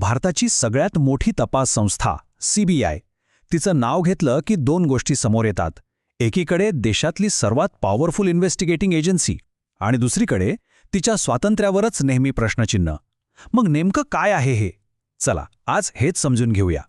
भारताची सगळ्यात मोठी तपास संस्था सीबीआय, तिचं नाव घेतलं की दोन गोष्टी समोर येतात. एकीकडे देशातली सर्वात पॉवरफुल इन्व्हेस्टिगेटिंग एजन्सी आणि दुसरीकडे तिच्या स्वातंत्र्यावरच नेहमी प्रश्नचिन्ह. मग नेमकं काय आहे हे? चला आज हेच समजून घेऊया.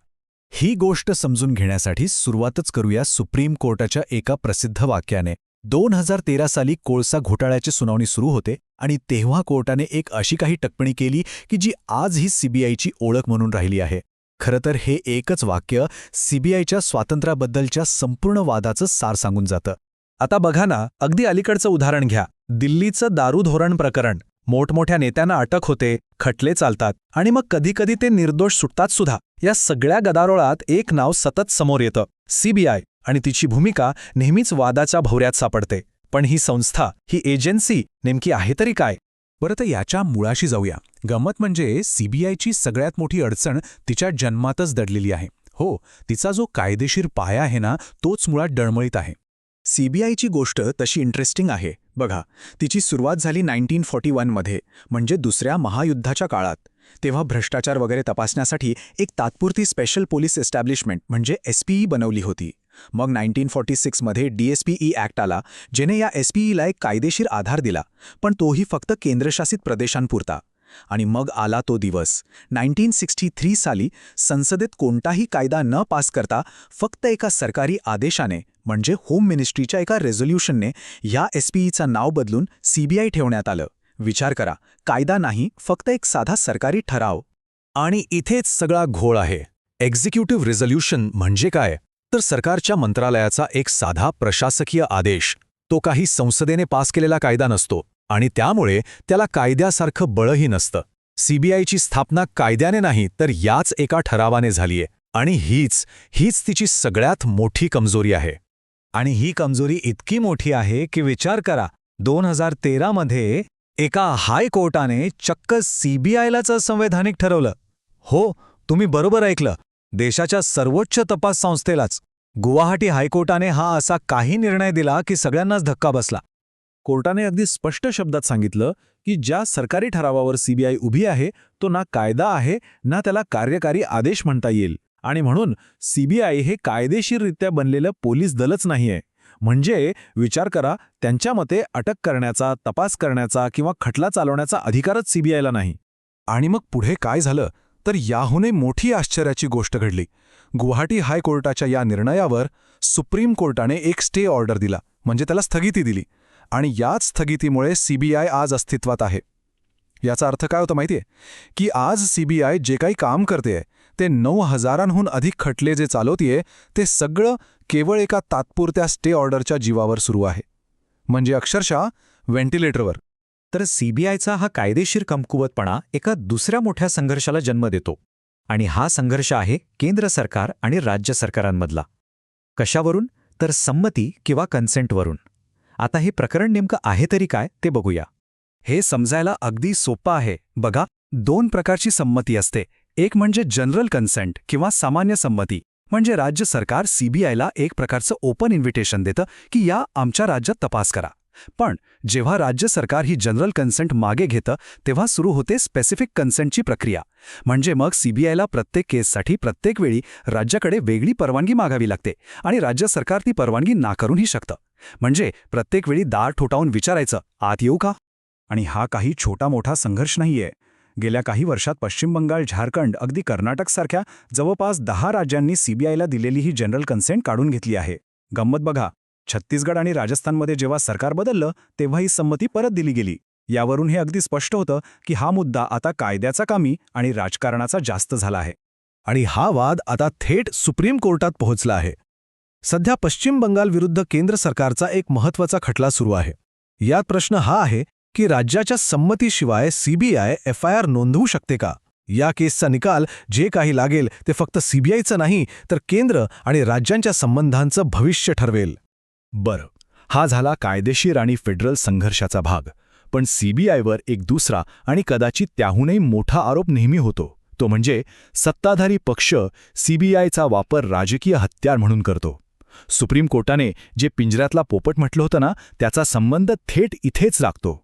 ही गोष्ट समजून घेण्यासाठी सुरुवातच करूया सुप्रीम कोर्टाच्या एका प्रसिद्ध वाक्याने. 2013 साली कोळसा घोटाळ्याची सुनावणी सुरू होते आणि तेव्हा कोर्टाने एक अशी काही टिप्पणी केली की जी आज ही सीबीआयची ओळख म्हणून राहिली आहे. खरं तर हे एकच वाक्य सीबीआयच्या स्वातंत्र्याबद्दलच्या संपूर्ण वादाचं सार सांगून जातं. आता बघा ना, अगदी अलीकडचं उदाहरण घ्या. दिल्लीचं दारू धोरण प्रकरण. मोठमोठ्या नेत्यांना अटक होते, खटले चालतात आणि मग कधीकधी ते निर्दोष सुटतात सुद्धा. या सगळ्या गदारोळात एक नाव सतत समोर येतं, सीबीआय, आणि तिची भूमिका नेहमीच वादाच्या भोवऱ्यात सापडते. पण ही संस्था, ही एजन्सी नेमकी आहे तरी काय? बरं, तर याच्या मुळाशी जाऊया. गंमत म्हणजे सीबीआयची सगळ्यात मोठी अडचण तिच्या जन्मातच दडलेली आहे. हो, तिचा जो कायदेशीर पाया आहे ना, तोच मुळात डळमळीत आहे. सीबीआयची गोष्ट तशी इंटरेस्टिंग आहे. बघा, तिची सुरुवात झाली 1941 मध्ये, म्हणजे दुसऱ्या महायुद्धाच्या काळात. तेव्हा भ्रष्टाचार वगैरे तपासण्यासाठी एक तात्पुरती स्पेशल पोलीस एस्टॅब्लिशमेंट म्हणजे एसपीई बनवली होती. मग 1946 मध्ये डीएसपीई ॲक्ट आला, जेने या एसपीईला एक कायदेशीर आधार दिला, पण तोही फक्त केंद्रशासित प्रदेशांपुरता. आणि मग आला तो दिवस 1963 साली. संसदेत कोणताही कायदा न पास करता फक्त एका सरकारी आदेशाने, म्हणजे होम मिनिस्ट्रीच्या एका रेझोल्युशनने, या एसपीईचं नाव बदलून सीबीआय ठेवण्यात आलं. विचार करा, कायदा नाही, फक्त एक साधा सरकारी ठराव. आणि इथेच सगळा घोळ आहे. एक्झिक्युटिव्ह रिझोल्युशन म्हणजे काय? तर सरकारच्या मंत्रालयाचा एक साधा प्रशासकीय आदेश. तो काही संसदेने पास केलेला कायदा नसतो आणि त्यामुळे त्याला कायद्यासारखं बळही नसतं. सीबीआयची स्थापना कायद्याने नाही तर याच एका ठरावाने झालीये. आणि हीच तिची सगळ्यात मोठी कमजोरी आहे. आणि ही कमजोरी इतकी मोठी आहे की विचार करा, 2013 मध्ये एका हायकोर्टाने चक्क सीबीआयलाच असंवैधानिक ठरवलं. हो, तुम्ही बरोबर ऐकलं, देशाच्या सर्वोच्च तपास संस्थेलाच. गुवाहाटी हायकोर्टाने हा असा काही निर्णय दिला की सगळ्यांनाच धक्का बसला. कोर्टाने अगदी स्पष्ट शब्दात सांगितलं की ज्या सरकारी ठरावावर सीबीआय उभी आहे तो ना कायदा आहे ना त्याला कार्यकारी आदेश म्हणता येईल. आणि म्हणून सीबीआय हे कायदेशीररित्या बनलेलं पोलीस दलच नाहीये. म्हणजे विचार करा, त्यांच्या मते अटक करण्याचा, तपास करण्याचा किंवा खटला चालवण्याचा अधिकारच सीबीआयला नाही. आणि मग पुढे काय झालं तर याहूनही मोठी आश्चर्याची गोष्ट घडली. गुवाहाटी हायकोर्टाच्या या निर्णयावर सुप्रीम कोर्टाने एक स्टे ऑर्डर दिला, म्हणजे त्याला स्थगिती दिली. आणि याच स्थगितीमुळे सीबीआय आज अस्तित्वात आहे. याचा अर्थ काय होतं माहितीये? की आज सीबीआय जे काही काम करतेय ते 9,000हून अधिक खटले जे चालवतेय ते सगळं केवळ एका तात्पुरत्या स्टे ऑर्डरच्या जीवावर सुरू आहे. म्हणजे अक्षरशः व्हेंटिलेटरवर. तर सीबीआयचा हा कायदेशीर कमकुवतपणा एका दुसऱ्या मोठ्या संघर्षाला जन्म देतो. आणि हा संघर्ष आहे केंद्र सरकार आणि राज्य सरकारांमधला. कशावरून? तर संमती किंवा कन्सेंटवरून. आता हे प्रकरण नेमकं आहे तरी काय ते बघूया. हे समजायला अगदी सोपं आहे. बघा, दोन प्रकारची संमती असते. एक म्हणजे जनरल कन्सेंट किंवा सामान्य संमती. म्हणजे राज्य सरकार सीबीआयला एक प्रकारचं ओपन इन्व्हिटेशन देतं की या आमच्या राज्यात तपास करा. पण जेव्हा राज्य सरकार ही जनरल कन्सेंट मागे घेतं तेव्हा सुरू होते स्पेसिफिक कन्सेंटची प्रक्रिया. म्हणजे मग सीबीआयला प्रत्येक केससाठी प्रत्येक वेळी राज्याकडे वेगळी परवानगी मागावी लागते आणि राज्य सरकार ती परवानगी नाकारूनही शकतं. म्हणजे प्रत्येक वेळी दार ठोठावून विचारायचं, आत येऊ का? आणि हा काही छोटा मोठा संघर्ष नाहीये. गेल्या काही वर्षात पश्चिम बंगाल, झारखंड, अगदी कर्नाटकसारख्या जवळपास 10 राज्यांनी सीबीआयला दिलेली ही जनरल कन्सेंट काढून घेतली आहे. गंमत बघा, छत्तीसगड आणि राजस्थानमध्ये जेव्हा सरकार बदललं तेव्हा ही संमती परत दिली गेली. यावरून हे अगदी स्पष्ट होतं की हा मुद्दा आता कायद्याचा कामी आणि राजकारणाचा जास्त झाला आहे. आणि हा वाद आता थेट सुप्रीम कोर्टात पोहोचला आहे. सध्या पश्चिम बंगाल विरुद्ध केंद्र सरकारचा एक महत्त्वाचा खटला सुरू आहे. यात प्रश्न हा आहे की राज्याच्या संमतीशिवाय सीबीआय एफआयआर नोंदवू शकते का? या केसचा निकाल जे काही लागेल ते फक्त सीबीआयचं नाही तर केंद्र आणि राज्यांच्या संबंधांचं भविष्य ठरवेल. बरं, हा झाला कायदेशीर आणि फेडरल संघर्षाचा भाग. पण सीबीआयवर एक दुसरा आणि कदाचित त्याहूनही मोठा आरोप नेहमी होतो. तो म्हणजे सत्ताधारी पक्ष सीबीआयचा वापर राजकीय हत्यार म्हणून करतो. सुप्रीम कोर्टाने जे पिंजऱ्यातला पोपट म्हटलं होतं ना, त्याचा संबंध थेट इथेच लागतो.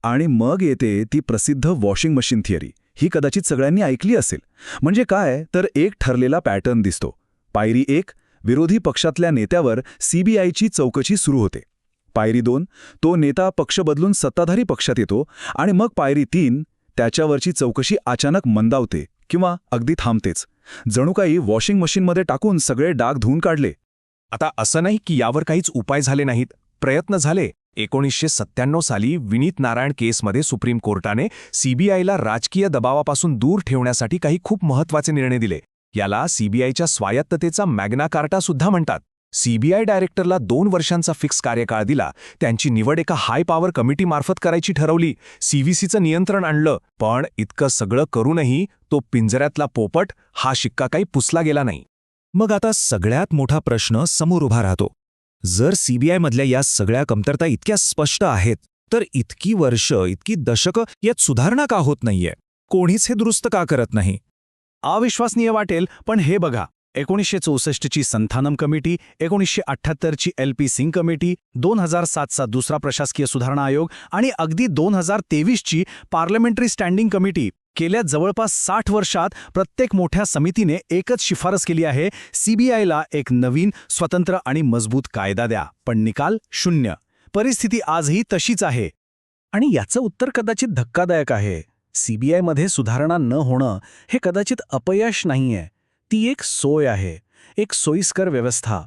आणि मग येते ती प्रसिद्ध वॉशिंग मशीन थिअरी. ही कदाचित सगळ्यांनी ऐकली असेल. म्हणजे काय तर एक ठरलेला पॅटर्न दिसतो. पायरी 1, विरोधी पक्षातल्या नेत्यावर सीबीआयची चौकशी सुरू होते. पायरी 2, तो नेता पक्ष बदलून सत्ताधारी पक्षात येतो. आणि मग पायरी 3, त्याच्यावरची चौकशी अचानक मंदावते किंवा अगदी थांबतेच. जणू काही वॉशिंग मशीनमध्ये टाकून सगळे डाग धुवून काढले. आता असं नाही की यावर काहीच उपाय झाले नाहीत. प्रयत्न झाले. 1997 साली विनीत नारायण केसमध्ये सुप्रीम कोर्टाने सीबीआयला राजकीय दबावापासून दूर ठेवण्यासाठी काही खूप महत्त्वाचे निर्णय दिले. याला सीबीआयच्या स्वायत्ततेचा मॅग्ना कार्टा सुद्धा म्हणतात. सीबीआय डायरेक्टरला 2 वर्षांचा फिक्स कार्यकाळ दिला. त्यांची निवड एका हाय पॉवर कमिटीमार्फत करायची ठरवली. सीव्हीसीचं नियंत्रण आणलं. पण इतकं सगळं करूनही तो पिंजऱ्यातला पोपट हा शिक्का काही पुसला गेला नाही. मग आता सगळ्यात मोठा प्रश्न समोर उभा राहतो. जर सीबीआयमधल्या या सगळ्या कमतरता इतक्या स्पष्ट आहेत, तर इतकी वर्ष, इतकी दशकं यात सुधारणा का होत नाहीये? कोणीच हे दुरुस्त का करत नाही? अविश्वसनीय वाटेल, पण हे बघा. 1964ची संथानम कमिटी, 1978ची LP सिंग कमिटी, 2007चा दुसरा प्रशासकीय सुधारणा आयोग आणि अगदी 2023ची पार्लमेंटरी स्टँडिंग कमिटी. गेल्या जवळपास 60 वर्षात प्रत्येक मोठ्या समितीने एकच शिफारस केली आहे, सीबीआयला एक नवीन, स्वतंत्र आणि मजबूत कायदा द्या. पण निकाल 0. परिस्थिती आजही तशीच आहे. आणि याचं उत्तर कदाचित धक्कादायक आहे. सीबीआयमध्ये सुधारणा न होणं हे कदाचित अपयश नाहीये. ती एक सोय आहे, एक सोयीस्कर व्यवस्था.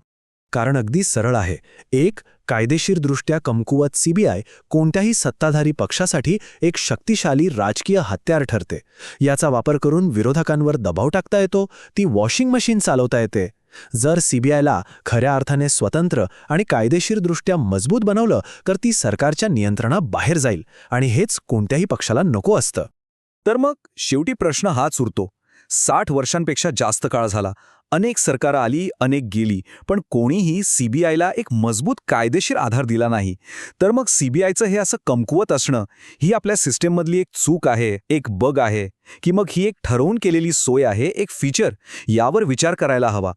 कारण अगदी सरळ आहे. एक, कायदेशीरदृष्ट्या कमकुवत सीबीआय कोणत्याही सत्ताधारी पक्षासाठी एक शक्तिशाली राजकीय हत्यार ठरते. याचा वापर करून विरोधकांवर दबाव टाकता येतो. ती वॉशिंग मशीन चालवता येते. जर सीबीआयला खऱ्या अर्थाने स्वतंत्र आणि कायदेशीरदृष्ट्या मजबूत बनवलं, तर ती सरकारच्या नियंत्रणाबाहेर जाईल. आणि हेच कोणत्याही पक्षाला नको असतं. तर मग शेवटी प्रश्न हाच उरतो. 60 वर्षांपेक्षा जास्त काळ झाला. अनेक सरकारं आली, अनेक गेली, पण कोणीही सीबीआयला एक मजबूत कायदेशीर आधार दिला नाही. तर मग सीबीआयचं हे असं कमकुवत असणं, ही आपल्या सिस्टीममधली एक चूक आहे, एक बग आहे, की मग ही एक ठरवून केलेली सोय आहे, एक फीचर? यावर विचार करायला हवा.